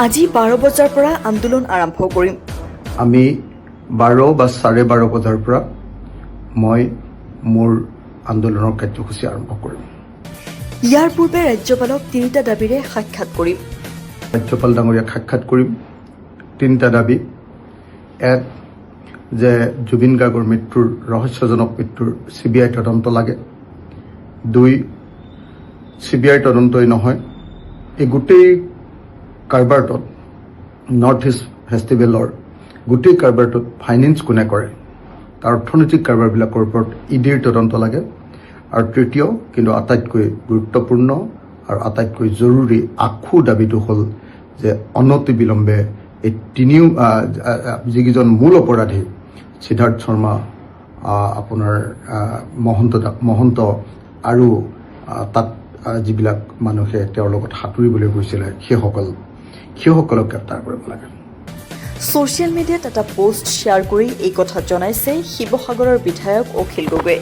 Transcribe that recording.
আজি 12 বজাৰ পৰা আন্দোলন আৰম্ভ কৰিম। আমি 12 বা 12:30 বজাৰ পৰা মই মোৰ আন্দোলনৰ কাৰ্যসূচী আৰম্ভ কৰিম। ইয়াৰ পূৰ্বে ৰাজ্যপালক 3টা দাবীৰে সাক্ষাৎ কৰিম। ৰাজ্যপাল ডাঙৰীয়াক সাক্ষাৎ কৰিম। 3টা দাবী। এক, যে জুবিন গাৰ্গৰ মৃত্যুৰ ৰহস্যজনক মৃত্যুৰ CBI তদন্ত লাগে। 2, CBI তদন্তই নহয়, এই গোটেই কাৰবাৰটোত নৰ্থ ইষ্ট ফেষ্টিভেলৰ গোটেই কাৰবাৰটোত ফাইনেন্স কোনে কৰে তাৰ অৰ্থনৈতিক কাৰবাৰবিলাকৰ ওপৰত EDৰ তদন্ত লাগে। আৰু 3য়, কিন্তু আটাইতকৈ গুৰুত্বপূৰ্ণ আৰু আটাইতকৈ জৰুৰী আখু দাবীটো হ'ল যে অনতিবিলম্বে এই যিকেইজন মূল অপৰাধী সিদ্ধাৰ্থ শৰ্মা, আপোনাৰ মহন্ত আৰু তাত যিবিলাক মানুহে তেওঁৰ লগত সাঁতুৰিবলৈ গৈছিলে সেইসকলক গ্ৰেপ্তাৰ কৰিব লাগে। ছ'চিয়েল মিডিয়াত এটা পোষ্ট শ্বেয়াৰ কৰি এই কথা জনাইছে শিৱসাগৰৰ বিধায়ক অখিল গগৈয়ে।